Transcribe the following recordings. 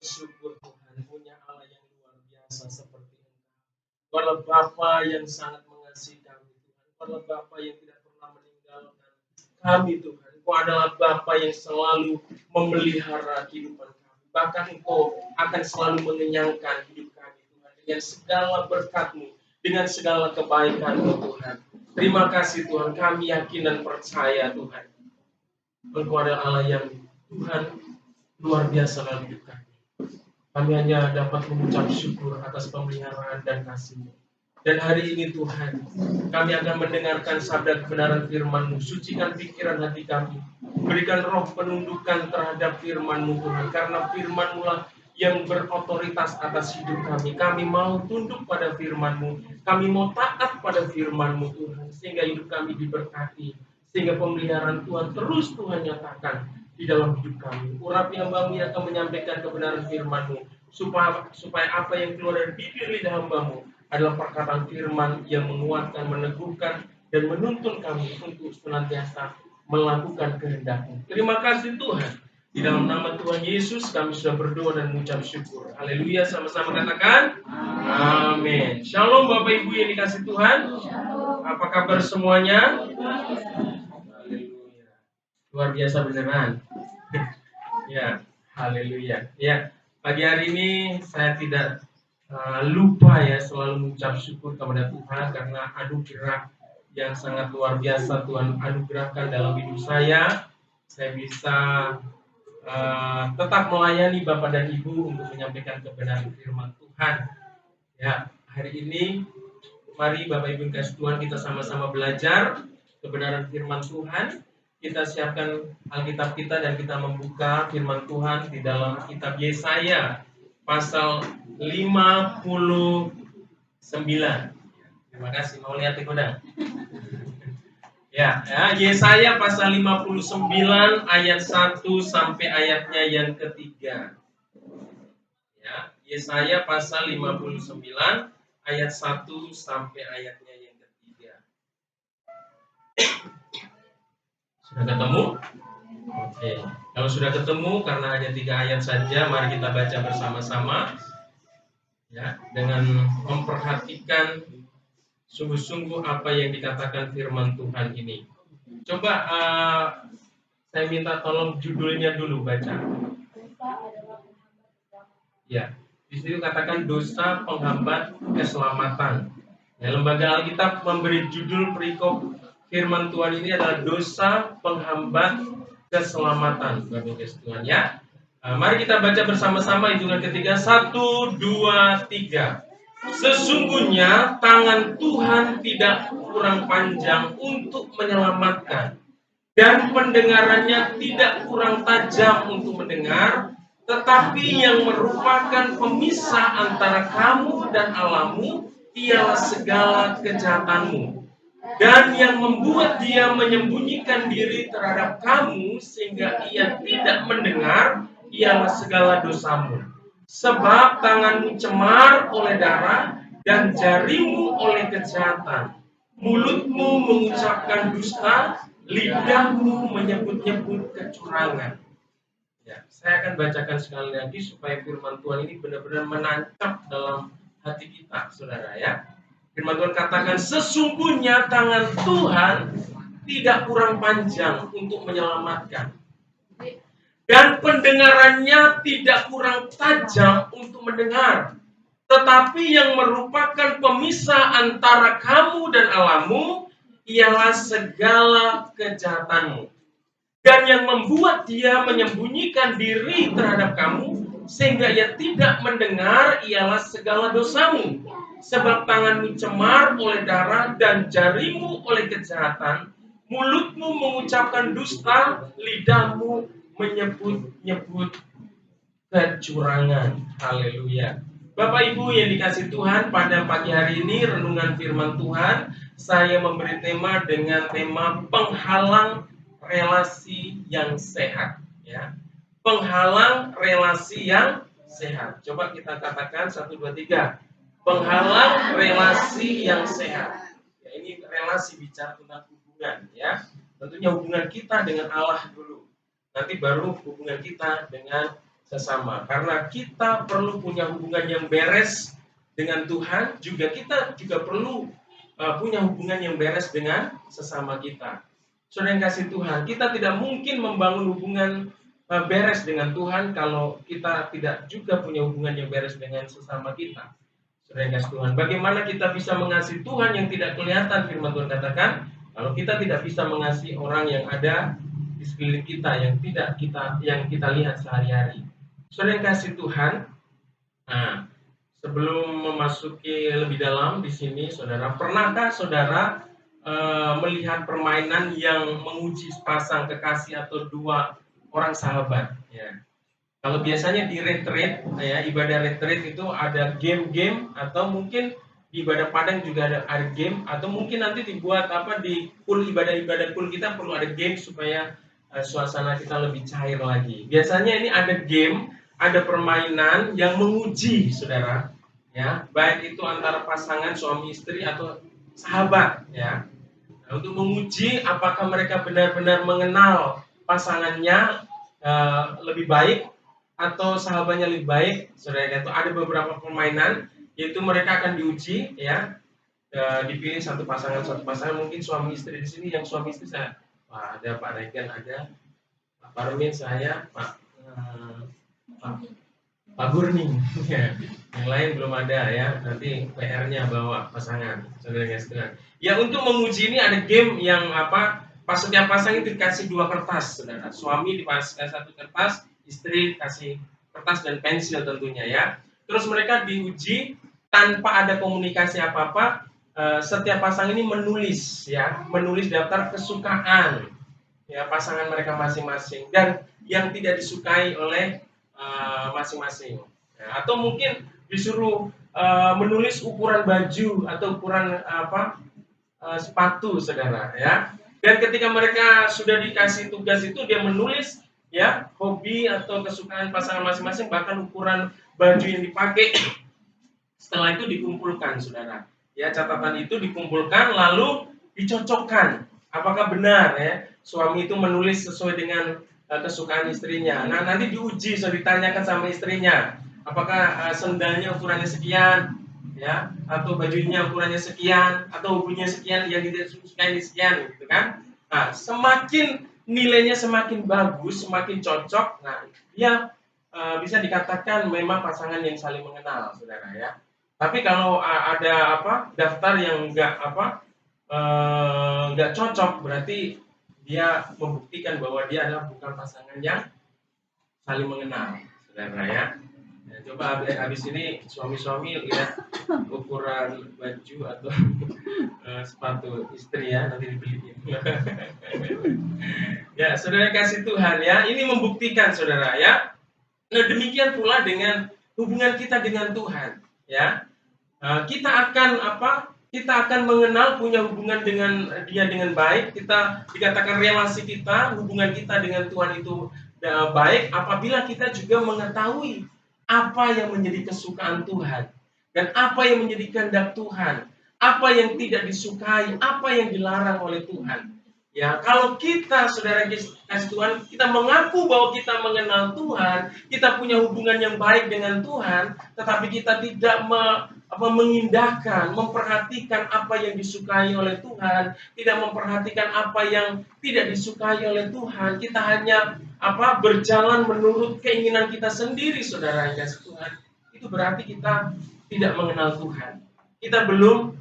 bersyukur Tuhan punya Allah yang luar biasa seperti Engkau. Engkau adalah Bapa yang sangat mengasihi kami Tuhan. Engkau adalah Bapa yang tidak pernah meninggalkan kami Tuhan. Engkau adalah Bapa yang selalu memelihara kehidupan kami. Bahkan Engkau akan selalu mengenyangkan hidup kami Tuhan dengan segala berkat-Mu, dengan segala kebaikan-Mu Tuhan. Terima kasih Tuhan, kami yakin dan percaya Tuhan. Engkau adalah Allah yang Tuhan luar biasa dalam hidup kami. Kami hanya dapat mengucap syukur atas pemeliharaan dan kasih-Mu. Dan hari ini Tuhan, kami akan mendengarkan sabda kebenaran firman-Mu. Sucikan pikiran hati kami. Berikan roh penundukan terhadap firman-Mu Tuhan. Karena firman-Mu lah yang berotoritas atas hidup kami. Kami mau tunduk pada firman-Mu. Kami mau taat pada firman-Mu Tuhan. Sehingga hidup kami diberkati. Sehingga pemeliharaan Tuhan terus Tuhan nyatakan di dalam hidup kami. Urapi hamba-Mu yang akan menyampaikan kebenaran firman-Mu. Supaya apa yang keluar dari bibir lidah hamba-Mu adalah perkataan firman yang menguatkan, meneguhkan, dan menuntun kami untuk senantiasa melakukan kehendak-Mu. Terima kasih Tuhan. Di dalam nama Tuhan Yesus kami sudah berdoa dan mengucap syukur. Haleluya, sama-sama katakan amin. Shalom Bapak Ibu yang dikasih Tuhan. Apa kabar semuanya? Haleluya. Luar biasa beneran. Ya, haleluya. Ya, pagi hari ini saya tidak lupa ya selalu mengucap syukur kepada Tuhan karena anugerah yang sangat luar biasa Tuhan anugerahkan dalam hidup saya. Saya bisa tetap melayani Bapak dan Ibu untuk menyampaikan kebenaran firman Tuhan. Ya, hari ini mari Bapak Ibu kasih Tuhan kita sama-sama belajar kebenaran firman Tuhan. Kita siapkan Alkitab kita dan kita membuka firman Tuhan di dalam kitab Yesaya pasal 59. Terima kasih, mau lihat Godang. Ya, Yesaya pasal 59 ayat 1 sampai ayatnya yang ketiga. Ya, Yesaya pasal 59 ayat 1 sampai ayatnya yang ketiga. Sudah ketemu? Oke. Kalau sudah ketemu, karena hanya 3 ayat saja, mari kita baca bersama-sama. Ya, dengan memperhatikan sungguh-sungguh apa yang dikatakan firman Tuhan ini. Coba saya minta tolong judulnya dulu baca. Ya, di situ katakan dosa penghambat keselamatan. Ya, Lembaga Alkitab memberi judul perikop firman Tuhan ini adalah dosa penghambat keselamatan. Bapak Tuhan ya. Mari kita baca bersama-sama hitungan ketiga. 1, 2, 3. Sesungguhnya tangan Tuhan tidak kurang panjang untuk menyelamatkan, dan pendengarannya tidak kurang tajam untuk mendengar, tetapi yang merupakan pemisah antara kamu dan Allahmu ialah segala kejahatanmu, dan yang membuat dia menyembunyikan diri terhadap kamu sehingga ia tidak mendengar ialah segala dosamu. Sebab tanganmu cemar oleh darah dan jarimu oleh kejahatan. Mulutmu mengucapkan dusta, lidahmu menyebut-nyebut kecurangan. Ya, saya akan bacakan sekali lagi supaya firman Tuhan ini benar-benar menancap dalam hati kita, saudara ya. Firman Tuhan katakan, sesungguhnya tangan Tuhan tidak kurang panjang untuk menyelamatkan, dan pendengarannya tidak kurang tajam untuk mendengar. Tetapi yang merupakan pemisah antara kamu dan Allahmu ialah segala kejahatanmu. Dan yang membuat dia menyembunyikan diri terhadap kamu sehingga ia tidak mendengar ialah segala dosamu. Sebab tanganmu cemar oleh darah dan jarimu oleh kejahatan. Mulutmu mengucapkan dusta, lidahmu menyebut-nyebut kecurangan. Haleluya. Bapak Ibu yang dikasih Tuhan, pada pagi hari ini renungan firman Tuhan, saya memberi tema dengan tema penghalang relasi yang sehat. Ya, penghalang relasi yang sehat. Coba kita katakan 1, 2, 3. Penghalang relasi yang sehat. Ya, ini relasi bicara tentang hubungan. Ya, tentunya hubungan kita dengan Allah dulu. Nanti baru hubungan kita dengan sesama. Karena kita perlu punya hubungan yang beres dengan Tuhan, juga kita juga perlu punya hubungan yang beres dengan sesama kita. Saudara yang kasih Tuhan, kita tidak mungkin membangun hubungan beres dengan Tuhan kalau kita tidak juga punya hubungan yang beres dengan sesama kita. Saudara yang kasih Tuhan, bagaimana kita bisa mengasihi Tuhan yang tidak kelihatan? Firman Tuhan katakan, kalau kita tidak bisa mengasihi orang yang ada di sekeliling kita yang kita lihat sehari-hari. Saudara yang kasih Tuhan, nah, sebelum memasuki lebih dalam di sini, saudara, pernahkah saudara melihat permainan yang menguji pasang kekasih atau dua orang sahabat? Ya. Kalau biasanya di retreat, ya ibadah retreat itu ada game-game, atau mungkin di ibadah Padang juga ada game, atau mungkin nanti dibuat di pool ibadah pool kita perlu ada game supaya suasana kita lebih cair lagi. Biasanya ini ada game, ada permainan yang menguji saudara, ya baik itu antara pasangan suami istri atau sahabat, ya. Nah, untuk menguji apakah mereka benar-benar mengenal pasangannya lebih baik atau sahabatnya lebih baik, saudara. Itu ada beberapa permainan, yaitu mereka akan diuji, ya. Dipilih satu pasangan mungkin suami istri di sini, yang suami istri saya, ada Pak Regan, ada Pak Parmin, saya Pak Burning. Yang lain belum ada, ya. Nanti PR-nya bawa pasangan, saudara sekalian. Ya, untuk menguji ini ada game yang pas setiap pasang itu dikasih 2 kertas, saudara. Suami dikasih 1 kertas, istri kasih kertas dan pensil tentunya, ya. Terus mereka diuji tanpa ada komunikasi apa-apa. Setiap pasang ini menulis daftar kesukaan, ya, pasangan mereka masing-masing dan yang tidak disukai oleh masing-masing. Ya, atau mungkin disuruh menulis ukuran baju atau ukuran sepatu, saudara, ya. Dan ketika mereka sudah dikasih tugas itu, dia menulis, ya, hobi atau kesukaan pasangan masing-masing, bahkan ukuran baju yang dipakai. Setelah itu dikumpulkan, saudara. Ya, catatan itu dikumpulkan lalu dicocokkan. Apakah benar, ya, suami itu menulis sesuai dengan kesukaan istrinya? Nah, nanti diuji, ditanyakan sama istrinya, apakah sendalnya ukurannya sekian, ya, atau bajunya ukurannya sekian, atau bukunya sekian, yang disukai sekian, gitu kan? Nah, semakin nilainya semakin bagus, semakin cocok, nah dia bisa dikatakan memang pasangan yang saling mengenal, saudara, ya. Tapi kalau ada daftar yang nggak cocok, berarti dia membuktikan bahwa dia adalah bukan pasangan yang saling mengenal, saudara, ya. Ya, coba habis ini suami-suami lihat ukuran baju atau sepatu istri, ya, nanti dibeliin. Ya, saudara kasih Tuhan, ya, ini membuktikan, saudara, ya. Nah, demikian pula dengan hubungan kita dengan Tuhan, ya. Kita akan Kita akan mengenal, punya hubungan dengan Dia dengan baik. Kita dikatakan relasi kita, hubungan kita dengan Tuhan itu baik apabila kita juga mengetahui apa yang menjadi kesukaan Tuhan dan apa yang menjadi kehendak Tuhan, apa yang tidak disukai, apa yang dilarang oleh Tuhan. Ya, kalau kita, saudara kasih Tuhan, kita mengaku bahwa kita mengenal Tuhan, kita punya hubungan yang baik dengan Tuhan, tetapi kita tidak mengindahkan, memperhatikan apa yang disukai oleh Tuhan, tidak memperhatikan apa yang tidak disukai oleh Tuhan, kita hanya berjalan menurut keinginan kita sendiri, saudara yang kasih Tuhan, itu berarti kita tidak mengenal Tuhan. Kita belum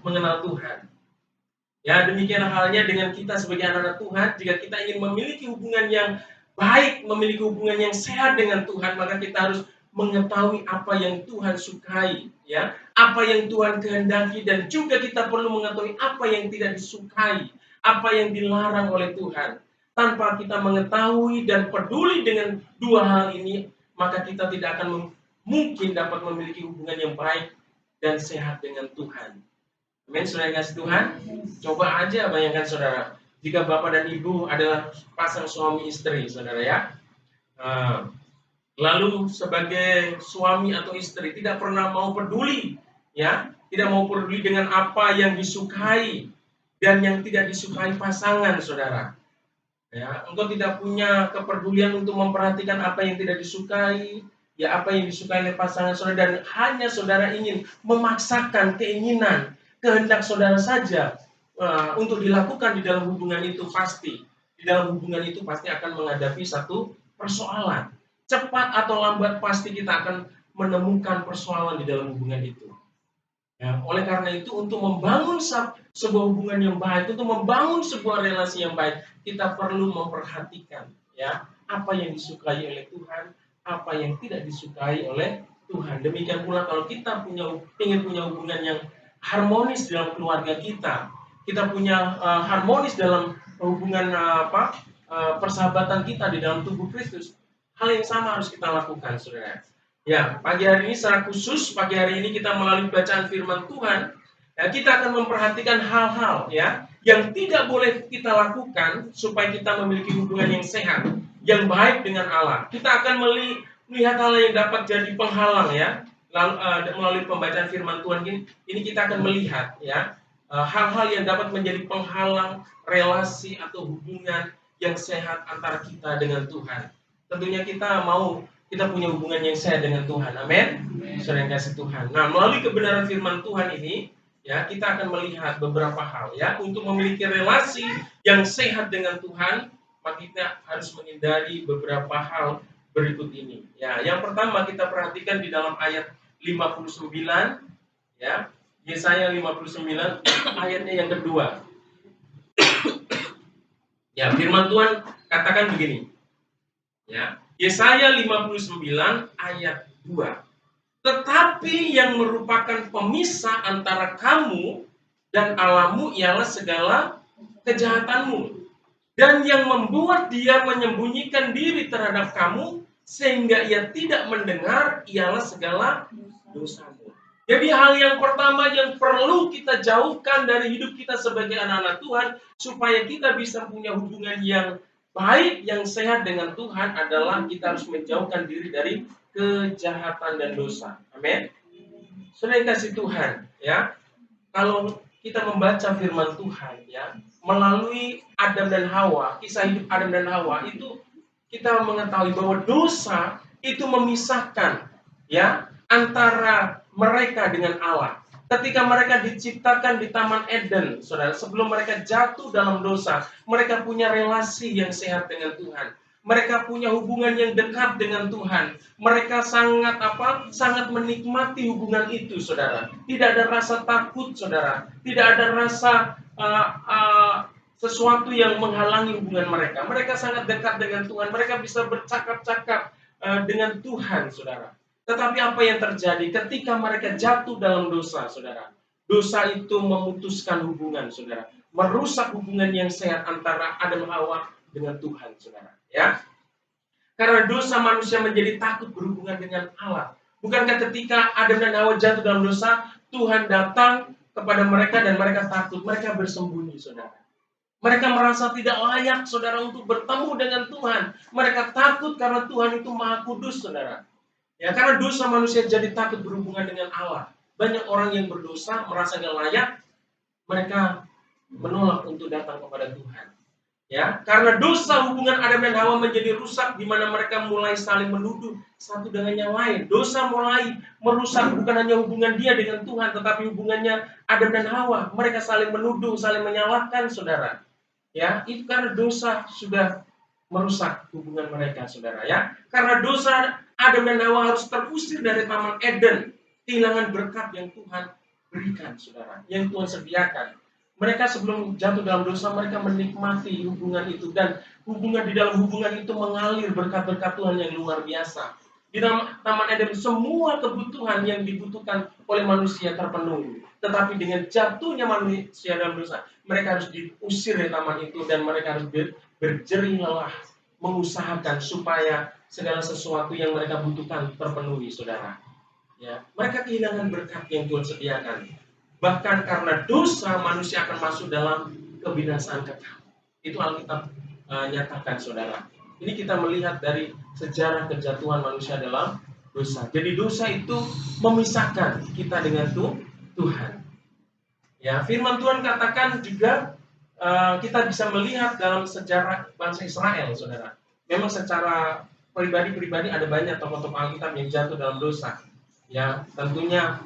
mengenal Tuhan. Ya, demikian halnya dengan kita sebagai anak-anak Tuhan. Jika kita ingin memiliki hubungan yang baik, memiliki hubungan yang sehat dengan Tuhan, maka kita harus mengetahui apa yang Tuhan sukai, ya, apa yang Tuhan kehendaki, dan juga kita perlu mengetahui apa yang tidak disukai, apa yang dilarang oleh Tuhan. Tanpa kita mengetahui dan peduli dengan dua hal ini, maka kita tidak akan mungkin dapat memiliki hubungan yang baik dan sehat dengan Tuhan. Amin, saudara kasih Tuhan. Coba aja bayangkan, saudara, jika bapak dan ibu adalah pasang suami istri, saudara, ya. Lalu sebagai suami atau istri tidak pernah mau peduli, ya, tidak mau peduli dengan apa yang disukai dan yang tidak disukai pasangan, saudara. Ya, engkau tidak punya kepedulian untuk memperhatikan apa yang tidak disukai, ya apa yang disukai oleh pasangan saudara, dan hanya saudara ingin memaksakan keinginan, kehendak saudara saja untuk dilakukan di dalam hubungan itu, pasti di dalam hubungan itu pasti akan menghadapi satu persoalan. Cepat atau lambat pasti kita akan menemukan persoalan di dalam hubungan itu. Ya, oleh karena itu untuk membangun sebuah hubungan yang baik, untuk membangun sebuah relasi yang baik, kita perlu memperhatikan ya apa yang disukai oleh Tuhan, apa yang tidak disukai oleh Tuhan. Demikian pula kalau kita ingin punya hubungan yang harmonis dalam keluarga kita punya harmonis dalam hubungan persahabatan kita di dalam tubuh Kristus. Hal yang sama harus kita lakukan, saudara. Ya, pagi hari ini secara khusus, pagi hari ini kita melalui bacaan firman Tuhan, ya, kita akan memperhatikan hal-hal ya yang tidak boleh kita lakukan supaya kita memiliki hubungan yang sehat, yang baik dengan Allah. Kita akan melihat hal yang dapat jadi penghalang ya. Lalu, melalui pembacaan firman Tuhan ini kita akan melihat ya hal-hal yang dapat menjadi penghalang relasi atau hubungan yang sehat antara kita dengan Tuhan. Tentunya kita punya hubungan yang sehat dengan Tuhan. Amin. Saudara yang kasih Tuhan. Nah, melalui kebenaran firman Tuhan ini, ya, kita akan melihat beberapa hal ya untuk memiliki relasi yang sehat dengan Tuhan, maka kita harus menghindari beberapa hal berikut ini. Ya, yang pertama kita perhatikan di dalam ayat 59 ya. Yesaya 59 ayatnya yang kedua. Ya, firman Tuhan katakan begini. Ya, Yesaya 59 ayat 2. Tetapi yang merupakan pemisah antara kamu dan Allahmu ialah segala kejahatanmu. Dan yang membuat dia menyembunyikan diri terhadap kamu sehingga ia tidak mendengar ialah segala dosamu. Jadi hal yang pertama yang perlu kita jauhkan dari hidup kita sebagai anak-anak Tuhan supaya kita bisa punya hubungan yang baik, yang sehat dengan Tuhan adalah kita harus menjauhkan diri dari kejahatan dan dosa. Amin. Saudara kasih Tuhan, ya. Kalau kita membaca firman Tuhan, ya, melalui Adam dan Hawa, kisah hidup Adam dan Hawa itu kita mengetahui bahwa dosa itu memisahkan, ya, antara mereka dengan Allah. Ketika mereka diciptakan di Taman Eden, saudara, sebelum mereka jatuh dalam dosa, mereka punya relasi yang sehat dengan Tuhan. Mereka punya hubungan yang dekat dengan Tuhan. Mereka sangat menikmati hubungan itu, saudara. Tidak ada rasa takut, saudara. Tidak ada rasa sesuatu yang menghalangi hubungan mereka. Mereka sangat dekat dengan Tuhan. Mereka bisa bercakap-cakap dengan Tuhan, saudara. Tetapi apa yang terjadi ketika mereka jatuh dalam dosa, saudara? Dosa itu memutuskan hubungan, saudara. Merusak hubungan yang sehat antara Adam dan Hawa dengan Tuhan, saudara. Ya, karena dosa manusia menjadi takut berhubungan dengan Allah. Bukankah ketika Adam dan Hawa jatuh dalam dosa, Tuhan datang kepada mereka dan mereka takut, mereka bersembunyi, saudara. Mereka merasa tidak layak, saudara, untuk bertemu dengan Tuhan. Mereka takut karena Tuhan itu Maha Kudus, saudara. Ya, karena dosa manusia jadi takut berhubungan dengan Allah. Banyak orang yang berdosa merasa tidak layak, mereka menolak untuk datang kepada Tuhan. Ya, karena dosa hubungan Adam dan Hawa menjadi rusak di mana mereka mulai saling menuduh satu dengan yang lain. Dosa mulai merusak bukan hanya hubungan dia dengan Tuhan, tetapi hubungannya Adam dan Hawa. Mereka saling menuduh, saling menyalahkan, saudara. Ya, itu karena dosa sudah merusak hubungan mereka, saudara. Ya, karena dosa Adam dan Hawa harus terusir dari Taman Eden, kehilangan berkat yang Tuhan berikan, saudara, yang Tuhan sediakan. Mereka sebelum jatuh dalam dosa, mereka menikmati hubungan itu. Dan di dalam hubungan itu mengalir berkat-berkat Tuhan yang luar biasa. Di dalam Taman Eden, semua kebutuhan yang dibutuhkan oleh manusia terpenuhi. Tetapi dengan jatuhnya manusia dalam dosa, mereka harus diusir dari taman itu. Dan mereka harus berjerih lelah, mengusahakan supaya segala sesuatu yang mereka butuhkan terpenuhi, saudara. Ya, mereka kehilangan berkat yang Tuhan sediakan. Bahkan karena dosa manusia akan masuk dalam kebinasaan kekal. Itu Alkitab nyatakan, saudara. Ini kita melihat dari sejarah kejatuhan manusia dalam dosa. Jadi dosa itu memisahkan kita dengan Tuhan. Ya, firman Tuhan katakan juga kita bisa melihat dalam sejarah bangsa Israel, saudara. Memang secara pribadi-pribadi ada banyak tokoh-tokoh Alkitab yang jatuh dalam dosa. Ya, tentunya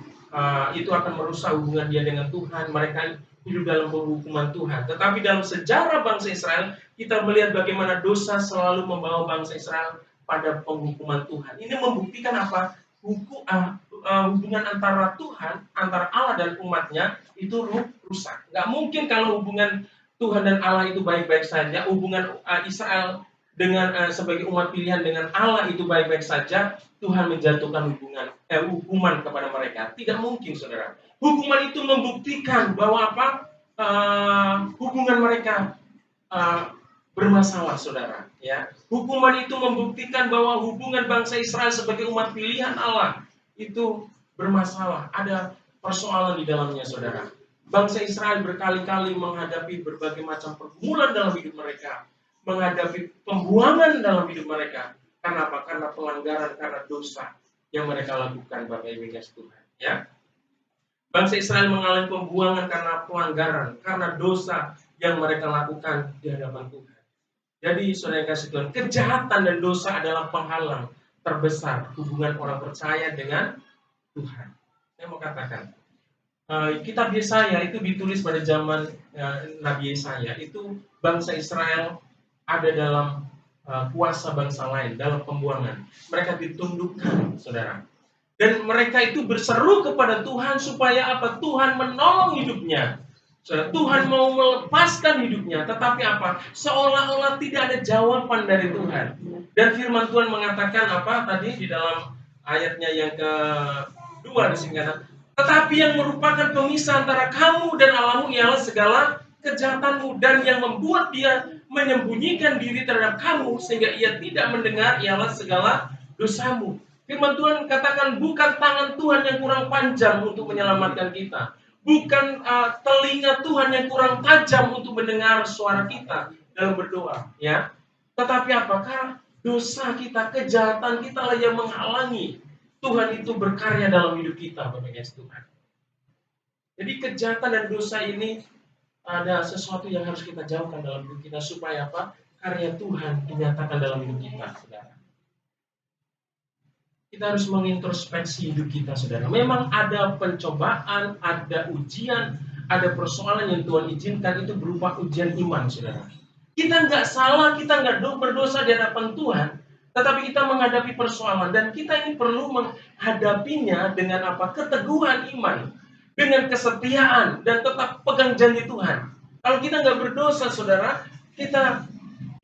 itu akan merusak hubungan dia dengan Tuhan. Mereka hidup dalam penghukuman Tuhan. Tetapi dalam sejarah bangsa Israel, kita melihat bagaimana dosa selalu membawa bangsa Israel pada penghukuman Tuhan. Ini membuktikan apa? Hubungan antara Tuhan, antara Allah dan umatnya itu rusak. Nggak mungkin kalau hubungan Tuhan dan Allah itu baik-baik saja, hubungan Israel dengan sebagai umat pilihan dengan Allah itu baik-baik saja, Tuhan menjatuhkan hukuman kepada mereka. Tidak mungkin, saudara. Hukuman itu membuktikan bahwa apa? Hubungan mereka bermasalah, saudara. Ya, hukuman itu membuktikan bahwa hubungan bangsa Israel sebagai umat pilihan Allah itu bermasalah. Ada persoalan di dalamnya, saudara. Bangsa Israel berkali-kali menghadapi berbagai macam pergumulan dalam hidup mereka, menghadapi pembuangan dalam hidup mereka. Karena apa? Karena pelanggaran, karena dosa yang mereka lakukan, Bapak Ibu yang Tuhan. Ya, bangsa Israel mengalami pembuangan karena pelanggaran, karena dosa yang mereka lakukan di hadapan Tuhan. Jadi, saudara yang kasih Tuhan, kejahatan dan dosa adalah penghalang terbesar hubungan orang percaya dengan Tuhan. Saya mau katakan, kitab Yesaya itu ditulis pada zaman Nabi Yesaya. Itu bangsa Israel ada dalam kuasa bangsa lain, dalam pembuangan. Mereka ditundukkan, saudara. Dan mereka itu berseru kepada Tuhan supaya apa? Tuhan menolong hidupnya. Tuhan mau melepaskan hidupnya, tetapi apa? Seolah-olah tidak ada jawaban dari Tuhan. Dan firman Tuhan mengatakan apa tadi di dalam ayatnya yang kedua disingkatan, tetapi yang merupakan pemisah antara kamu dan Allahmu ialah segala kejahatanmu, dan yang membuat dia menyembunyikan diri terhadap kamu sehingga ia tidak mendengar ialah segala dosamu. Firman Tuhan katakan bukan tangan Tuhan yang kurang panjang untuk menyelamatkan kita, bukan telinga Tuhan yang kurang tajam untuk mendengar suara kita dalam berdoa, ya. Tetapi apakah dosa kita, kejahatan kita lah yang menghalangi Tuhan itu berkarya dalam hidup kita, Bapak Ibu Tuhan. Jadi kejahatan dan dosa ini ada sesuatu yang harus kita jauhkan dalam hidup kita supaya apa? Karya Tuhan dinyatakan dalam hidup kita, saudara. Kita harus mengintrospeksi hidup kita, saudara. Memang ada pencobaan, ada ujian, ada persoalan yang Tuhan izinkan, itu berupa ujian iman, saudara. Kita nggak salah, kita nggak berdosa di hadapan Tuhan, tetapi kita menghadapi persoalan, dan kita ini perlu menghadapinya dengan apa? Keteguhan iman, dengan kesetiaan, dan tetap pegang janji Tuhan. Kalau kita nggak berdosa, saudara, kita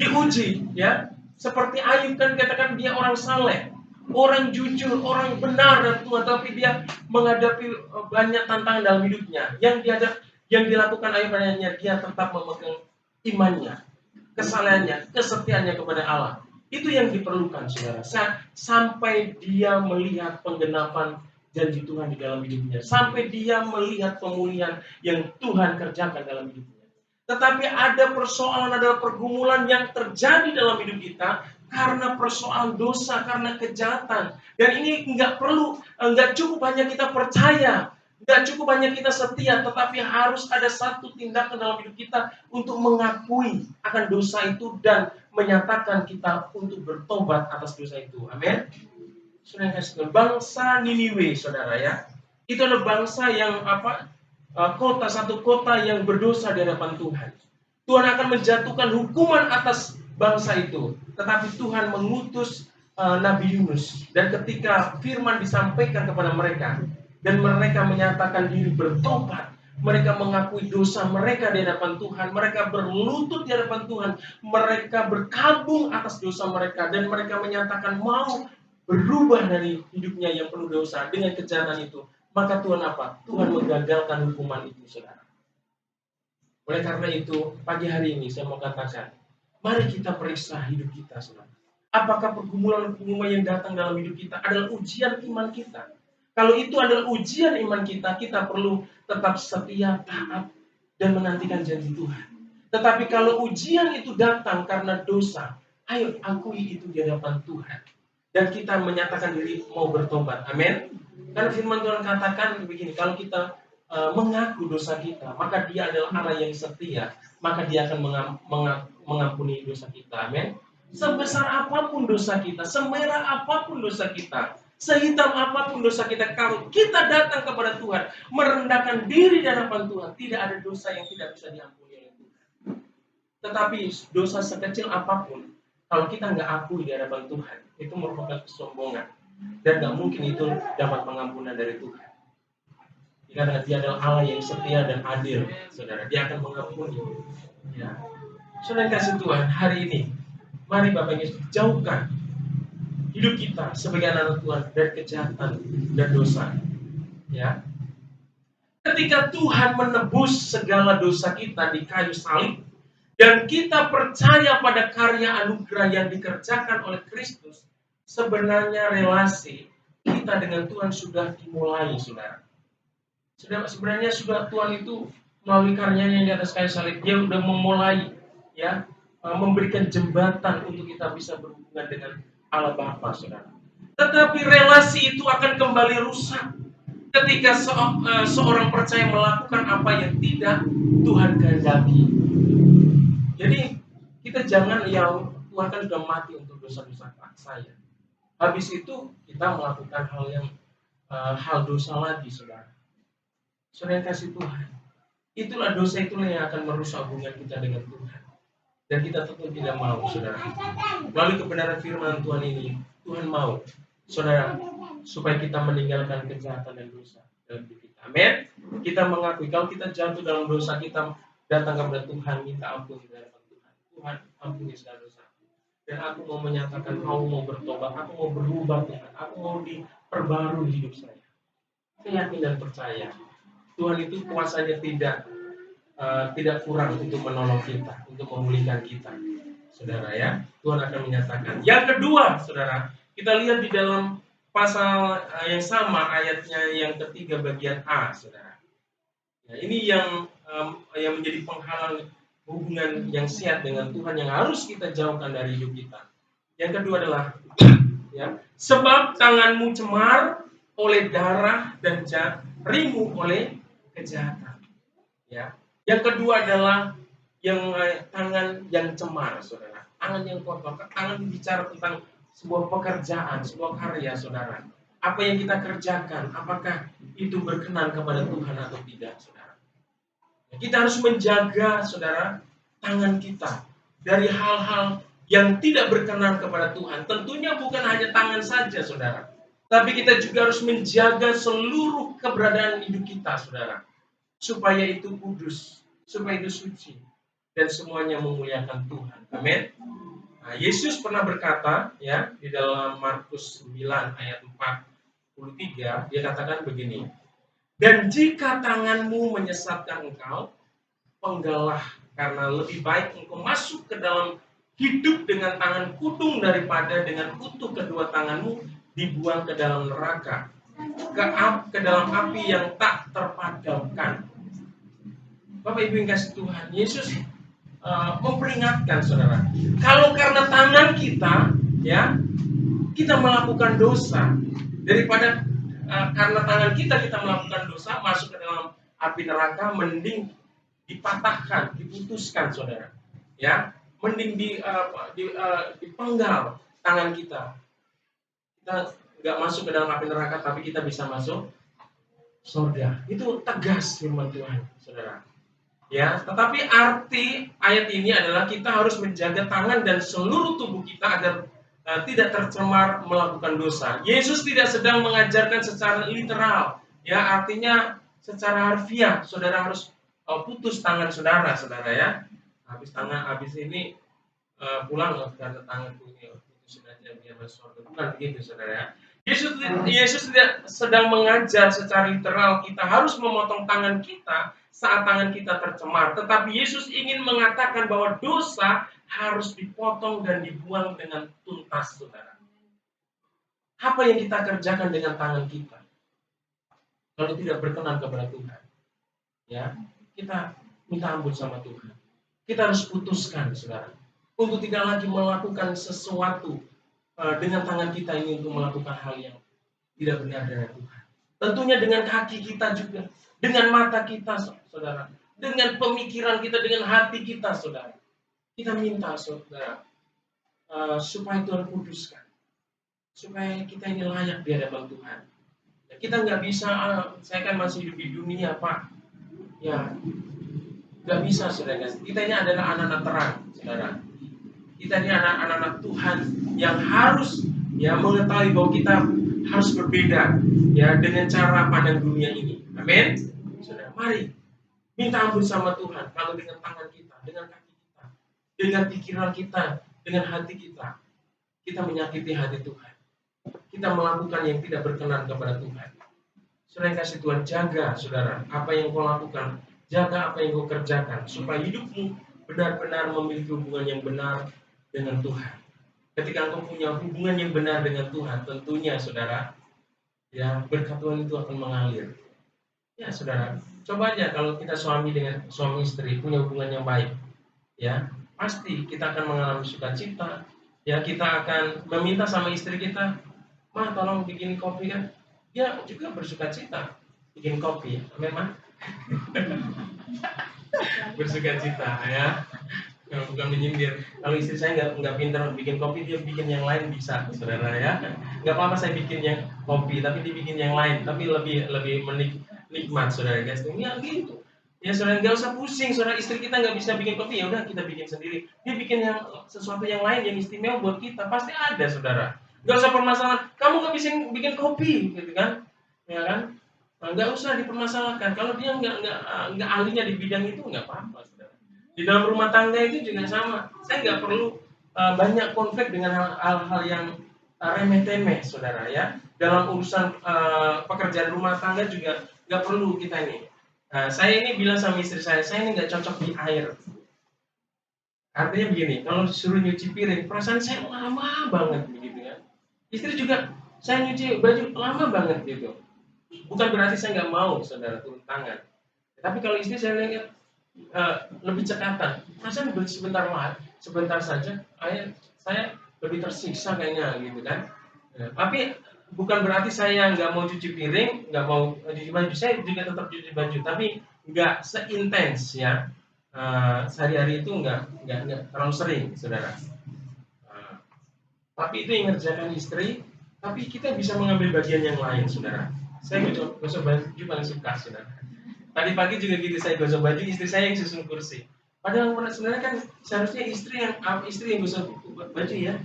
diuji, ya. Seperti Ayub kan katakan dia orang saleh, orang jujur, orang benar dan Tuhan, tapi dia menghadapi banyak tantangan dalam hidupnya. Yang dilakukan Ayub hanya dia tetap memegang imannya, kesalehannya, kesetiaannya kepada Allah. Itu yang diperlukan, saudara. Sampai dia melihat penggenapan janji Tuhan di dalam hidupnya, sampai dia melihat pemulihan yang Tuhan kerjakan dalam hidupnya. Tetapi ada persoalan, ada pergumulan yang terjadi dalam hidup kita karena persoalan dosa, karena kejahatan. Dan ini nggak cukup hanya kita percaya, nggak cukup hanya kita setia, tetapi harus ada satu tindakan dalam hidup kita untuk mengakui akan dosa itu dan menyatakan kita untuk bertobat atas dosa itu. Amin. Saudara, bangsa Niniwe, saudara, ya, itu adalah bangsa yang satu kota yang berdosa di hadapan Tuhan. Tuhan akan menjatuhkan hukuman atas bangsa itu. Tetapi Tuhan mengutus Nabi Yunus. Dan ketika firman disampaikan kepada mereka, dan mereka menyatakan diri bertobat, mereka mengakui dosa mereka di hadapan Tuhan, mereka berlutut di hadapan Tuhan, mereka berkabung atas dosa mereka, dan mereka menyatakan mau berubah dari hidupnya yang penuh dosa dengan kejahatan itu. Maka Tuhan apa? Tuhan menggagalkan hukuman itu, saudara. Oleh karena itu, pagi hari ini saya mau katakan, mari kita periksa hidup kita, saudara. Apakah pergumulan-pergumulan yang datang dalam hidup kita adalah ujian iman kita? Kalau itu adalah ujian iman kita, kita perlu tetap setia, taat, dan menantikan janji Tuhan. Tetapi kalau ujian itu datang karena dosa, ayo akui itu di hadapan Tuhan. Dan kita menyatakan diri mau bertobat. Amin. Karena firman Tuhan katakan begini, kalau kita mengaku dosa kita, maka Dia adalah Allah yang setia, maka Dia akan mengampuni dosa kita. Amin. Sebesar apapun dosa kita, semerah apapun dosa kita, sehitam apapun dosa kita, kalau kita datang kepada Tuhan, merendahkan diri di hadapan Tuhan, tidak ada dosa yang tidak bisa diampuni oleh Tuhan. Tetapi dosa sekecil apapun, kalau kita nggak akui di hadapan Tuhan, itu merupakan kesombongan. Dan nggak mungkin itu dapat pengampunan dari Tuhan. Karena Dia adalah Allah yang setia dan adil, saudara. Dia akan mengampuni. Ya. Saudara kasih Tuhan, hari ini, mari Bapak Yesus jauhkan hidup kita sebagai anak Tuhan dari kejahatan dan dosa. Ya. Ketika Tuhan menebus segala dosa kita di kayu salib, dan kita percaya pada karya anugerah yang dikerjakan oleh Kristus, sebenarnya relasi kita dengan Tuhan sudah dimulai, saudara. Sebenarnya sudah Tuhan itu melalui karyanya di atas kayu salib, Dia sudah memulai, ya, memberikan jembatan untuk kita bisa berhubungan dengan Allah Bapa, saudara. Tetapi relasi itu akan kembali rusak ketika seorang percaya melakukan apa yang tidak Tuhan kehendaki. Jadi kita jangan, yang Tuhan kan sudah mati untuk dosa-dosa saya. Habis itu kita melakukan hal dosa lagi, saudara. Saudara yang kasih Tuhan, itulah dosa yang akan merusak hubungan kita dengan Tuhan. Dan kita tentu tidak mau, saudara. Melalui kebenaran firman Tuhan ini, Tuhan mau, saudara, supaya kita meninggalkan kejahatan dan dosa dalam hidup kita. Amin. Kita mengakui kalau kita jatuh dalam dosa, kita datang kepada Tuhan, minta ampun di hadapan Tuhan. Tuhan, ampuni segala dosa. Dan aku mau menyatakan, aku mau bertobat, aku mau berubah, Tuhan. Aku mau diperbarui hidup saya. Saya yakin dan percaya, Tuhan itu kuasanya tidak kurang untuk menolong kita, untuk memulihkan kita, saudara, ya. Tuhan akan menyatakan. Yang kedua, saudara, kita lihat di dalam pasal yang sama, ayatnya yang ketiga bagian A, saudara. Ya, ini yang menjadi penghalang hubungan yang sehat dengan Tuhan yang harus kita jauhkan dari hidup kita. Yang kedua adalah, ya, sebab tanganmu cemar oleh darah dan jarimu oleh kejahatan. Ya. Yang kedua adalah tangan yang cemar, saudara. Tangan yang kotor. Tangan bicara tentang sebuah pekerjaan, sebuah karya, saudara. Apa yang kita kerjakan, apakah itu berkenan kepada Tuhan atau tidak, saudara. Kita harus menjaga, saudara, tangan kita dari hal-hal yang tidak berkenan kepada Tuhan. Tentunya bukan hanya tangan saja, saudara. Tapi kita juga harus menjaga seluruh keberadaan hidup kita, saudara. Supaya itu kudus, supaya itu suci, dan semuanya memuliakan Tuhan. Amin. Nah, Yesus pernah berkata, ya, di dalam Markus 9 ayat 43, Dia katakan begini, dan jika tanganmu menyesatkan engkau, penggalah, karena lebih baik engkau masuk ke dalam hidup dengan tangan kudung daripada dengan utuh kedua tanganmu dibuang ke dalam neraka, ke dalam api yang tak terpadamkan. Bapak Ibu yang kasih Tuhan, Yesus memperingatkan, saudara, kalau karena tangan kita, ya, kita melakukan dosa, daripada karena tangan kita melakukan dosa masuk ke dalam api neraka, mending dipatahkan, diputuskan, saudara, ya, mending dipenggal tangan kita nggak masuk ke dalam api neraka, tapi kita bisa masuk surga. Itu tegas firman Tuhan, saudara. Ya, tetapi arti ayat ini adalah kita harus menjaga tangan dan seluruh tubuh kita agar tidak tercemar melakukan dosa. Yesus tidak sedang mengajarkan secara literal, ya, artinya secara harfiah, saudara harus putus tangan saudara, ya. Habis ini pulang karena tangan putus aja biar masuk surga. Bukan begitu, saudara, ya. Yesus tidak sedang mengajar secara literal kita harus memotong tangan kita saat tangan kita tercemar. Tetapi Yesus ingin mengatakan bahwa dosa harus dipotong dan dibuang dengan tuntas, saudara. Apa yang kita kerjakan dengan tangan kita kalau tidak berkenan kepada Tuhan, ya, kita minta ampun sama Tuhan. Kita harus putuskan, saudara, untuk tidak lagi melakukan sesuatu dengan tangan kita ini untuk melakukan hal yang tidak benar dari Tuhan. Tentunya dengan kaki kita juga. Dengan mata kita, saudara. Dengan pemikiran kita, dengan hati kita, saudara. Kita minta, saudara, supaya Tuhan kuduskan. Supaya kita ini layak di hadapan Tuhan. Kita nggak bisa, saya kan masih hidup di dunia, Pak. Ya, nggak bisa, saudara. Kita ini adalah anak-anak terang, saudara. Kita ini anak-anak Tuhan yang harus mengetahui bahwa kita harus berbeda dengan cara pandang dunia ini. Amin. Saudara, mari minta ampun sama Tuhan kalau dengan tangan kita, dengan kaki kita, dengan pikiran kita, dengan hati kita, kita menyakiti hati Tuhan. Kita melakukan yang tidak berkenan kepada Tuhan. Saudara yang kasih Tuhan, jaga, saudara, apa yang kau lakukan, jaga apa yang kau kerjakan, supaya hidupmu benar-benar memiliki hubungan yang benar dengan Tuhan. Ketika engkau punya hubungan yang benar dengan Tuhan, tentunya, saudara, berkat Tuhan itu akan mengalir. Ya, saudara, coba aja kalau kita suami dengan suami istri punya hubungan yang baik, pasti kita akan mengalami sukacita. Kita akan meminta sama istri kita, "Ma, tolong bikin kopi," kan? Dia juga bersukacita bikin kopi, memang bersukacita, bukan menyindir. Kalau istri saya nggak pintar bikin kopi, dia bikin yang lain bisa, saudara, nggak apa-apa saya bikin yang kopi, tapi dia bikin yang lain, tapi lebih nikmat, saudara, guys. Ini gitu. Ya, saudara, nggak usah pusing, saudara. Istri kita nggak bisa bikin kopi, ya udah kita bikin sendiri. Dia bikin sesuatu yang lain yang istimewa buat kita, pasti ada, saudara. Nggak usah permasalahan, kamu nggak bisa bikin kopi, gitu kan? Ya kan? Nggak usah dipermasalahkan. Kalau dia nggak ahlinya di bidang itu, nggak apa-apa, saudara. Di dalam rumah tangga itu juga sama. Saya nggak perlu banyak konflik dengan hal-hal yang remeh-temeh, saudara, ya. Dalam urusan pekerjaan rumah tangga juga nggak perlu kita ini. Saya ini bilang sama istri saya ini nggak cocok di air. Artinya begini, kalau disuruh nyuci piring, perasaan saya lama banget begitu ya. Istri juga, saya nyuci baju lama banget gitu. Bukan berarti saya nggak mau, saudara, turun tangan. Tapi kalau istri saya lihat lebih cekatan, perasaan sebentar saja, saya lebih tersiksa kayaknya gitu kan. Tapi bukan berarti saya nggak mau cuci piring, nggak mau cuci baju, saya juga tetap cuci baju, tapi nggak seintens ya. Sehari-hari itu nggak terlalu sering, saudara. Tapi itu yang ngerjakan istri, tapi kita bisa mengambil bagian yang lain, saudara. Saya gosok baju paling suka, saudara. Tadi pagi juga gitu, saya gosok baju, istri saya yang susun kursi. Padahal sebenarnya kan seharusnya istri yang gosok baju ya,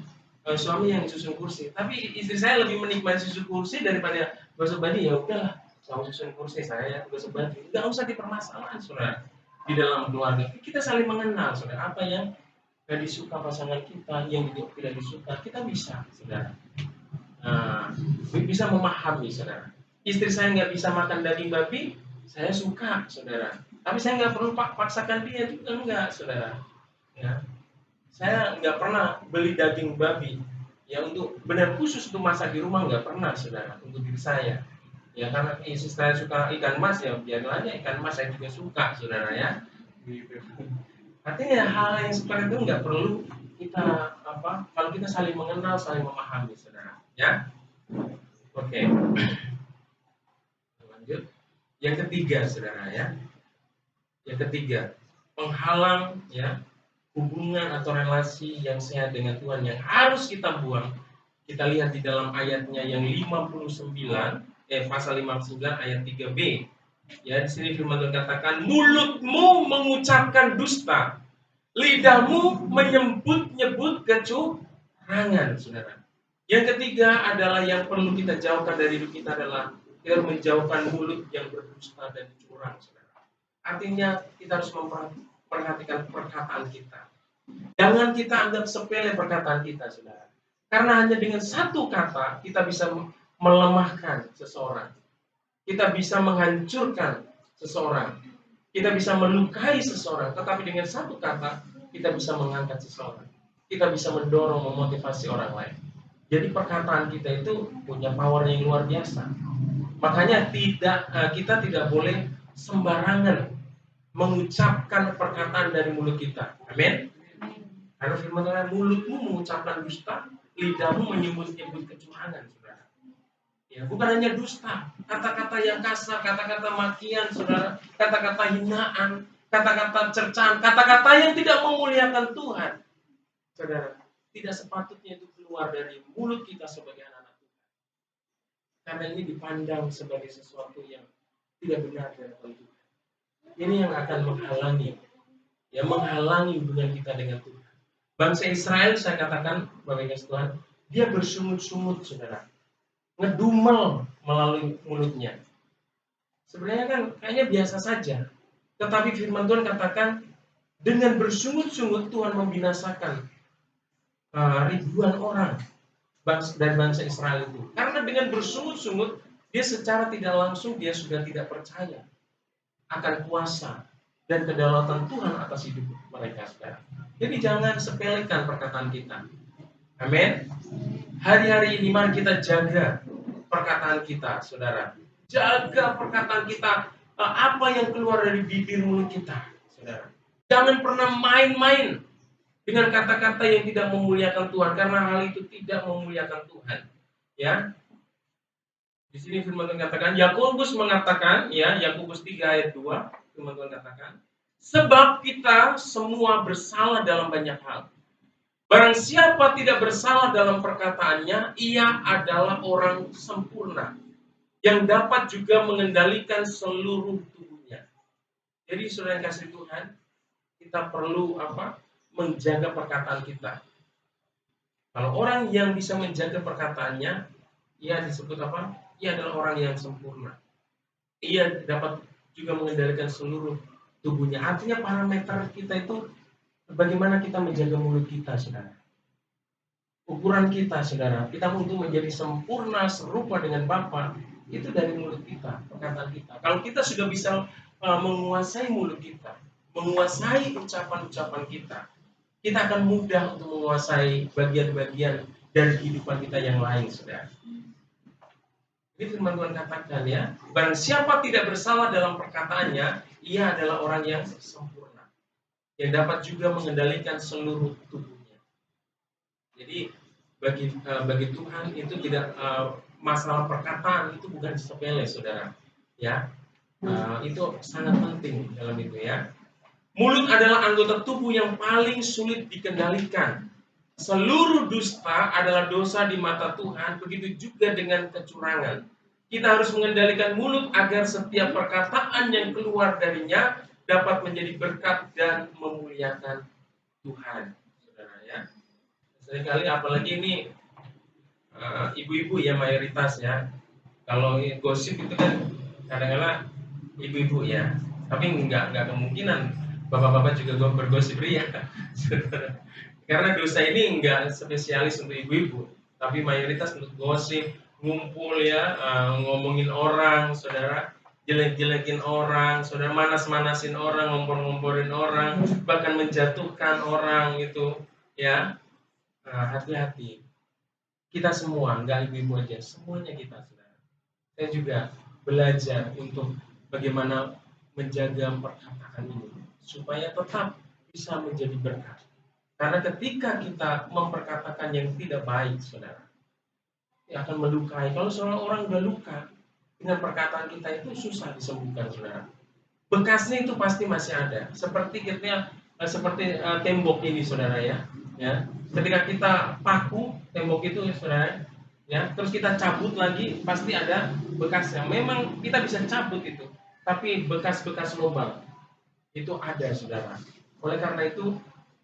suami yang susun kursi. Tapi istri saya lebih menikmati susun kursi daripada gosok baju. Ya udahlah, suami susun kursi, saya gosok baju. Nggak usah dipermasalahkan, saudara. Di dalam keluarga kita saling mengenal, saudara. Apa yang disuka pasangan kita, yang tidak disuka, kita bisa, saudara. Bisa memahami, saudara. Istri saya nggak bisa makan daging babi, saya suka, saudara. Tapi saya nggak perlu paksakan dia juga, enggak, saudara. Ya. Saya nggak pernah beli daging babi untuk benar khusus untuk masak di rumah, nggak pernah, saudara, untuk diri saya. Ya, karena istri saya suka ikan mas, ya biarlah aja ikan mas saya juga suka, saudara, ya. Gitu. Artinya hal yang seperti itu nggak perlu kita kalau kita saling mengenal, saling memahami, saudara. Ya, oke. Lanjut. Yang ketiga, saudara, ya. Yang ketiga, penghalang hubungan atau relasi yang sehat dengan Tuhan yang harus kita buang. Kita lihat di dalam ayatnya yang 59, pasal 59 ayat 3b. Ya, di sini firman Tuhan katakan, mulutmu mengucapkan dusta, lidahmu menyebut-nyebut kecurangan, saudara. Yang ketiga adalah yang perlu kita jauhkan dari hidup kita adalah kita menjauhkan mulut yang berdusta dan curang, saudara. Artinya kita harus memperhatikan perkataan kita. Jangan kita anggap sepele perkataan kita, saudara. Karena hanya dengan satu kata kita bisa melemahkan seseorang. Kita bisa menghancurkan seseorang. Kita bisa melukai seseorang. Tetapi dengan satu kata kita bisa mengangkat seseorang. Kita bisa mendorong, memotivasi orang lain. Jadi perkataan kita itu punya power yang luar biasa. Makanya kita tidak boleh sembarangan mengucapkan perkataan dari mulut kita. Amin. Karena firman Tuhan, mulutmu mengucapkan dusta, lidahmu menyebut-nyebut kecurangan, saudara. Ya, Ya, bukan hanya dusta, kata-kata yang kasar, kata-kata makian, saudara, kata-kata hinaan, kata-kata cercaan, kata-kata yang tidak memuliakan Tuhan. Saudara, tidak sepatutnya itu keluar dari mulut kita sebagai anak-anak Tuhan. Karena ini dipandang sebagai sesuatu yang tidak benar dari Tuhan. Ini yang akan menghalangi hubungan kita dengan Tuhan. Bangsa Israel, saya katakan, Bapak Ibu Tuhan, dia bersungut-sungut, saudara, ngedumel melalui mulutnya. Sebenarnya kan kayaknya biasa saja. Tetapi firman Tuhan katakan, dengan bersungut-sungut Tuhan membinasakan ribuan orang dari bangsa Israel itu. Karena dengan bersungut-sungut, dia secara tidak langsung dia sudah tidak percaya akan kuasa dan kedaulatan Tuhan atas hidup mereka sekarang. Jadi jangan sepelekan perkataan kita. Amin. Hari-hari ini mari kita jaga perkataan kita, saudara. Jaga perkataan kita, apa yang keluar dari bibir mulut kita, saudara. Jangan pernah main-main dengan kata-kata yang tidak memuliakan Tuhan, karena hal itu tidak memuliakan Tuhan. Ya. Di sini firman Tuhan katakan, Yakobus mengatakan, ya, Yakobus 3 ayat 2, firman Tuhan katakan, sebab kita semua bersalah dalam banyak hal. Barang siapa tidak bersalah dalam perkataannya, ia adalah orang sempurna, yang dapat juga mengendalikan seluruh tubuhnya. Jadi saudara yang kasih Tuhan, kita perlu menjaga perkataan kita. Kalau orang yang bisa menjaga perkataannya, ia disebut apa? Ia adalah orang yang sempurna. Ia dapat juga mengendalikan seluruh tubuhnya. Artinya parameter kita itu bagaimana kita menjaga mulut kita, saudara. Ukuran kita, saudara, kita untuk menjadi sempurna serupa dengan Bapa, itu dari mulut kita, perkataan kita. Kalau kita sudah bisa menguasai mulut kita, menguasai ucapan-ucapan kita, kita akan mudah untuk menguasai bagian-bagian dari kehidupan kita yang lain, saudara. Ini firman Tuhan katakan, ya, barang siapa tidak bersalah dalam perkataannya, ia adalah orang yang sempurna, yang dapat juga mengendalikan seluruh tubuhnya. Jadi bagi Tuhan itu tidak masalah perkataan itu bukan sepele, saudara. Ya, itu sangat penting dalam itu, ya. Mulut adalah anggota tubuh yang paling sulit dikendalikan. Seluruh dusta adalah dosa di mata Tuhan, begitu juga dengan kecurangan. Kita harus mengendalikan mulut agar setiap perkataan yang keluar darinya dapat menjadi berkat dan memuliakan Tuhan, saudara, ya. Seringkali apalagi ini ibu-ibu ya mayoritas, ya. Kalau gosip itu kan kadang-kadang ibu-ibu, ya. Tapi nggak kemungkinan bapak-bapak juga bergosip ria. Karena dosa ini nggak spesialis untuk ibu-ibu, tapi mayoritas untuk gosip, ngumpul, ya, ngomongin orang, saudara, jelek-jelekin orang, saudara, manas-manasin orang, ngompor-ngomporin orang, bahkan menjatuhkan orang itu, ya. Hati-hati. Kita semua, nggak ibu-ibu aja, semuanya kita, saudara. Saya juga belajar untuk bagaimana menjaga perkataan ini supaya tetap bisa menjadi berkat. Karena ketika kita memperkatakan yang tidak baik, saudara, ya akan melukai. Kalau seorang orang udah luka dengan perkataan kita, itu susah disembuhkan, saudara. Bekasnya itu pasti masih ada. Seperti tembok ini, saudara, ya. Ya, ketika kita paku tembok itu, saudara, ya, terus kita cabut lagi, pasti ada bekasnya. Memang kita bisa cabut itu, tapi bekas-bekas lubang itu ada, saudara. Oleh karena itu,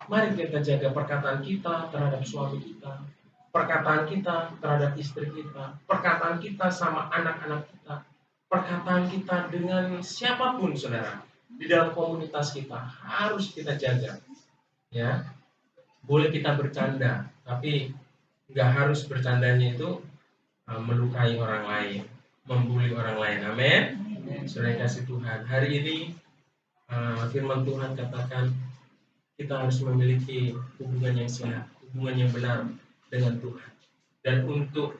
mari kita jaga perkataan kita terhadap suami kita, perkataan kita terhadap istri kita, perkataan kita sama anak-anak kita, perkataan kita dengan siapapun, saudara, di dalam komunitas kita harus kita jaga, ya. Boleh kita bercanda, tapi nggak harus bercandanya itu melukai orang lain, membuli orang lain. Amin. Saudara kasih Tuhan, hari ini firman Tuhan katakan kita harus memiliki hubungan yang sehat, hubungan yang benar dengan Tuhan. Dan untuk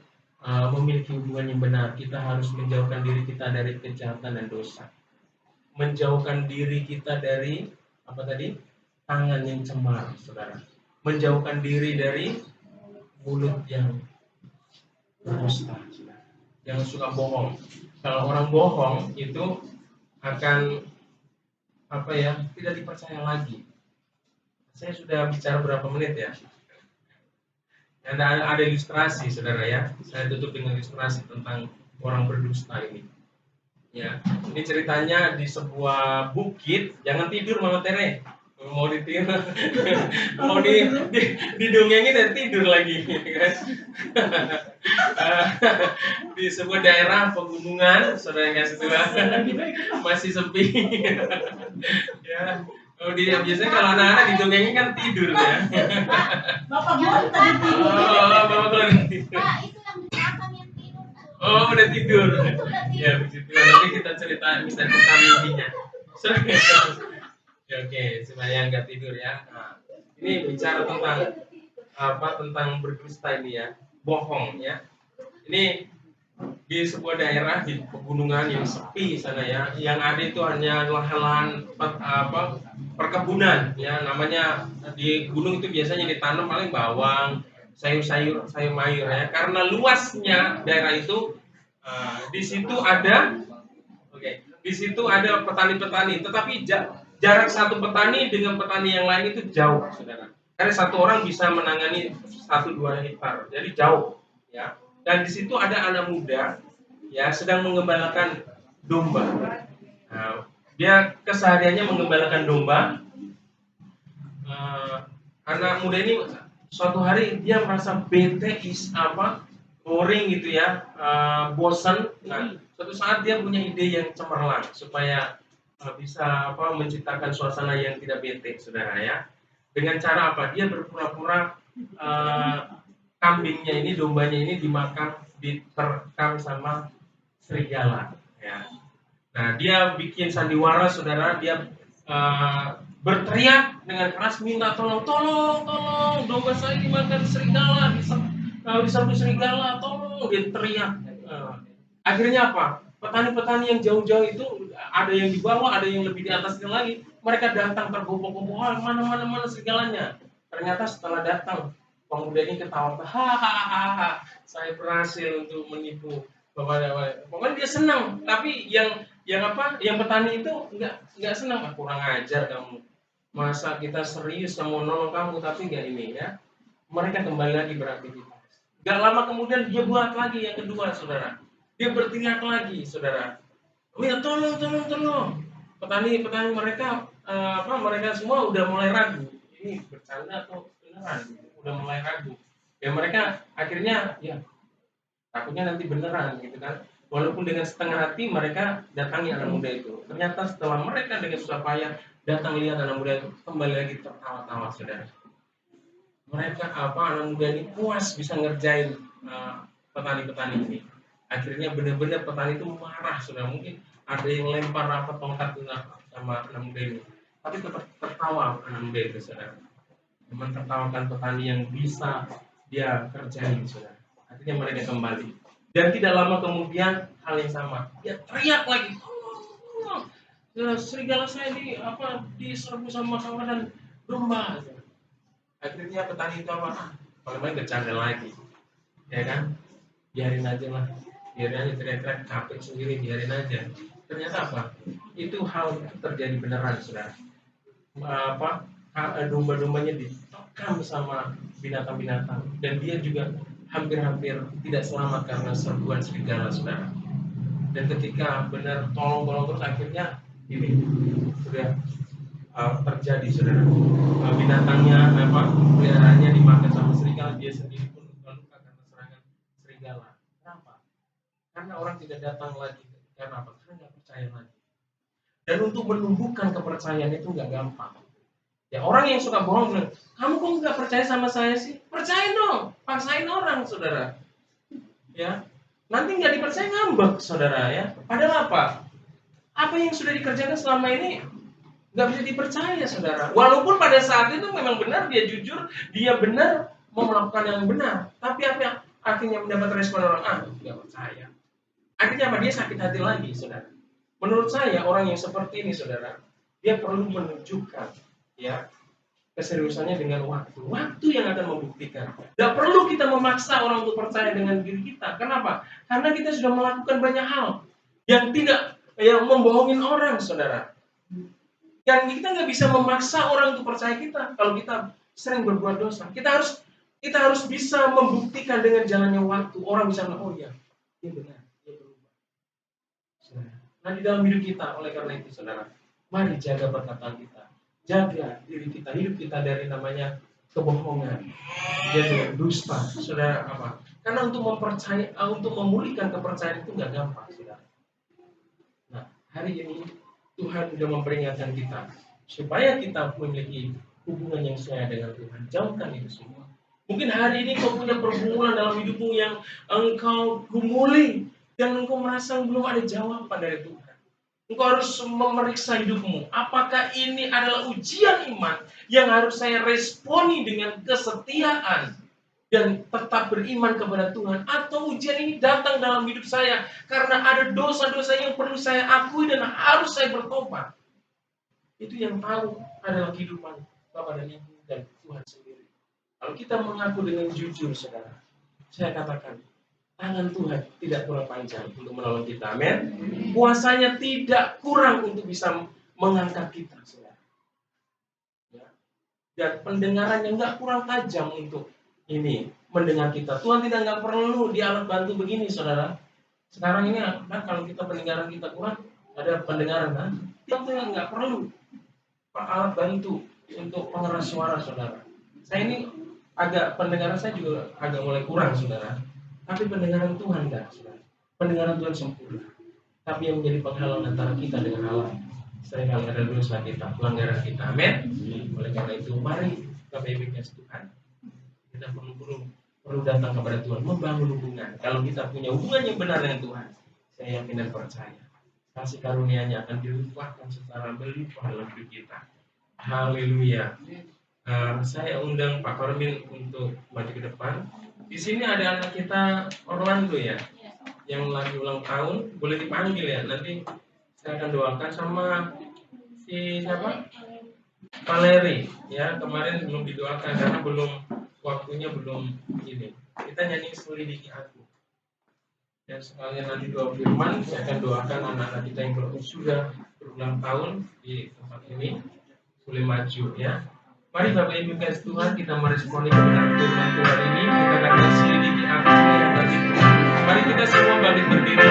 memiliki hubungan yang benar, kita harus menjauhkan diri kita dari kejahatan dan dosa. Menjauhkan diri kita dari tangan yang cemar, saudara. Menjauhkan diri dari mulut yang berdusta, saudara. yang suka bohong. Kalau orang bohong itu akan apa ya, tidak dipercaya lagi. Saya sudah bicara berapa menit ya? Ada ilustrasi, saudara ya. Saya tutup dengan ilustrasi tentang orang berdusta ini. Ya, ini ceritanya di sebuah bukit. Jangan tidur, Mama Tere. Mau ditidur, mau didongengin dan tidur lagi, kan? Di sebuah daerah pegunungan, saudara yang kasih tua, masih sepi. Ya, biasanya kalau anak-anak didongengin kan tidur ya. Bapak gua tadi tidur. Bapak kalau tidur. Pak, itu yang di belakang yang tidur. Oh, udah tidur. Ya, begitu. Nanti kita cerita mimpinya. Ya, oke, supaya nggak tidur ya. Nah, ini bicara tentang berdusta ini ya, bohong ya. Ini di sebuah daerah di pegunungan yang sepi sana ya, yang ada itu hanya lahan perkebunan ya, namanya di gunung itu biasanya ditanam paling bawang, sayur mayur ya, karena luasnya daerah itu di situ ada di situ ada petani-petani, tetapi jarak satu petani dengan petani yang lain itu jauh, saudara. Karena satu orang bisa menangani 1-2 hektar, jadi jauh ya. Dan di situ ada anak muda ya sedang mengembalakan domba. Nah, dia kesehariannya mengembalakan domba. Anak muda ini suatu hari dia merasa bete, boring gitu ya, bosan. Nah, suatu saat dia punya ide yang cemerlang supaya bisa menciptakan suasana yang tidak bete, saudara ya. Dengan cara apa? Dia berpura-pura kambingnya ini, dombanya ini diterkam sama serigala. Ya. Nah, dia bikin sandiwara, saudara. Dia berteriak dengan keras minta tolong, domba saya dimakan serigala, diserbu serigala, tolong. Dia teriak. Akhirnya apa? Petani-petani yang jauh-jauh itu ada yang di bawah, ada yang lebih di atasnya lagi. Mereka datang tergopoh-gopoh, mana serigalanya. Ternyata setelah datang, pemuda ini ketawa, hahaha, saya berhasil untuk menipu bapak. Pokoknya dia senang, tapi yang petani itu nggak senang. Kurang ajar kamu. Masa kita serius mau nolong kamu tapi nggak ini ya. Mereka kembali lagi beraktivitas. Gak lama kemudian dia buat lagi yang kedua, saudara. Dia berteriak lagi, saudara. Ya tolong. Petani mereka mereka semua udah mulai ragu. Ini bercanda atau beneran? Udah mulai ragu. Ya mereka akhirnya ya takutnya nanti beneran gitu kan. Walaupun dengan setengah hati mereka datangi anak muda itu. Ternyata setelah mereka dengan susah payah datang lihat anak muda itu, kembali lagi tertawa-tawa, saudara. Mereka anak muda ini puas bisa ngerjain petani-petani ini. Akhirnya benar-benar petani itu marah, sudah mungkin ada yang lempar tongkat sama anak muda ini, tapi tetap tertawa anak muda itu, saudara. Mentertawakan petani yang bisa dia kerjain, saudara. Akhirnya mereka kembali, dan tidak lama kemudian hal yang sama, dia teriak lagi, tolong, serigala saya diserbu sama kawan dan domba. Akhirnya petani itu kalau main bercanda lagi, ya kan? Biarin aja teriak-teriak capek sendiri, biarin aja. Ternyata apa? Itu hal terjadi beneran, saudara. Domba-dombanya diterkam sama binatang-binatang, dan dia juga hampir-hampir tidak selamat karena serbuan serigala, saudara. Dan ketika benar tolong terus, akhirnya ini sudah terjadi, saudara. Binatangnya peliharaannya dimakan sama serigala, dia sendiri pun luka karena serangan serigala. Kenapa? Karena orang tidak datang lagi. Karena apa? Karena nggak percaya lagi. Dan untuk menumbuhkan kepercayaan itu nggak gampang. Ya, orang yang suka bohong bilang, kamu kok nggak percaya sama saya sih? Percaya dong, paksain orang, saudara. Ya, nanti nggak dipercaya ngambek, saudara ya. Padahal apa? Apa yang sudah dikerjakan selama ini nggak bisa dipercaya, saudara. Walaupun pada saat itu memang benar, dia jujur, dia benar mau melakukan yang benar. Tapi apa yang akhirnya mendapat respon orang, nggak percaya. Akhirnya apa? Dia sakit hati lagi, saudara. Menurut saya orang yang seperti ini, saudara, dia perlu menunjukkan ya keseriusannya dengan waktu. Waktu yang akan membuktikan. Tidak perlu kita memaksa orang untuk percaya dengan diri kita. Kenapa? Karena kita sudah melakukan banyak hal yang tidak membohongin orang, saudara. Dan kita nggak bisa memaksa orang untuk percaya kita kalau kita sering berbuat dosa. Kita harus bisa membuktikan dengan jalannya waktu. Orang bisa bilang, oh iya, dia benar, dia berubah. Saudara. Nah, di dalam hidup kita, oleh karena itu, saudara, mari jaga perkataan kita. Jaga diri kita, hidup kita dari namanya kebohongan, jadi dusta, saudara apa? Karena untuk memulihkan kepercayaan itu nggak gampang, saudara. Nah, hari ini Tuhan sudah memperingatkan kita supaya kita memiliki hubungan yang sesuai dengan Tuhan. Jauhkan itu semua. Mungkin hari ini kau punya pergumulan dalam hidupmu yang engkau gumuli dan engkau merasa belum ada jawaban dari Tuhan. Engkau harus memeriksa hidupmu. Apakah ini adalah ujian iman yang harus saya responi dengan kesetiaan dan tetap beriman kepada Tuhan? Atau ujian ini datang dalam hidup saya karena ada dosa-dosa yang perlu saya akui dan harus saya bertobat? Itu yang tahu adalah kehidupan Bapak dan Ibu dan Tuhan sendiri. Kalau kita mengaku dengan jujur, saudara, saya katakan, tangan Tuhan tidak kurang panjang untuk menolong kita. Amin. Kuasanya tidak kurang untuk bisa mengangkat kita, saudara. Ya. Dan pendengarannya nggak kurang tajam untuk ini mendengar kita. Tuhan nggak perlu di alat bantu begini, saudara. Sekarang ini kan kalau kita pendengaran kita kurang, ada pendengaran kan? Tuhan nggak perlu alat bantu untuk pengeras suara, saudara. Saya ini pendengaran saya juga agak mulai kurang, saudara. Tapi pendengaran Tuhan enggak, saudara. Pendengaran Tuhan sempurna. Tapi yang menjadi penghalang antara kita dengan Allah, seringkali ada dosa kita, pelanggaran kita. Amin. Oleh karena itu, mari kita bebas Tuhan. Kita perlu datang kepada Tuhan, membangun hubungan. Kalau kita punya hubungan yang benar dengan Tuhan, saya yakin dan percaya, kasih karunia-Nya akan dilimpahkan secara melimpah dalam hidup kita. Haleluya. Saya undang Pak Kormin untuk maju ke depan. Di sini ada anak kita Orlando ya, yang lagi ulang tahun, boleh dipanggil ya. Nanti saya akan doakan sama si siapa? Valeri ya. Kemarin belum didoakan karena waktunya belum ini. Kita nyanyi Selidiki Aku. Dan sekalian nanti doa firman, saya akan doakan anak-anak kita yang sudah berulang tahun di tempat ini, boleh maju ya. Mari Bapak Ibu kasih Tuhan, kita meresponi kebenaran firman Tuhan ini. Kita akan selidiki aku yang kasih Tuhan. Mari kita semua bangkit berdiri.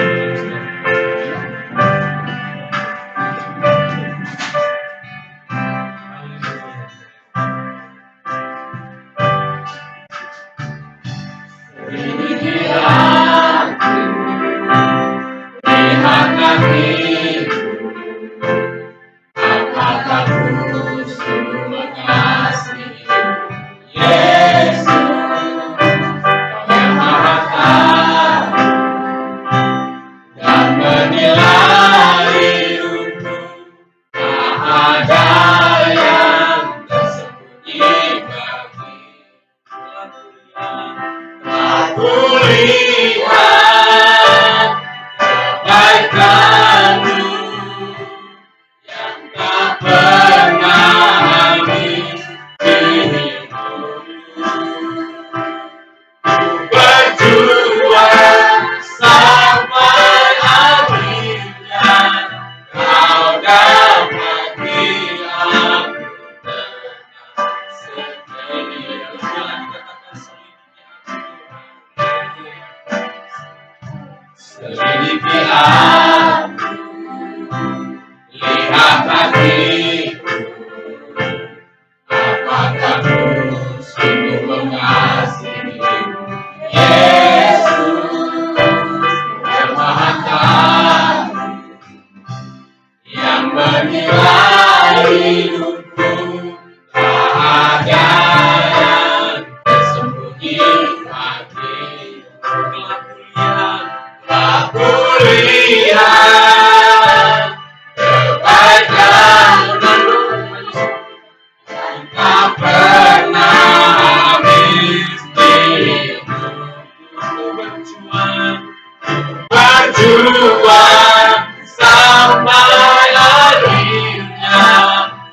Sampai akhirnya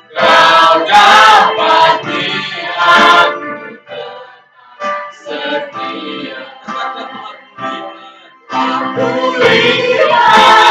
kau dapat Maria.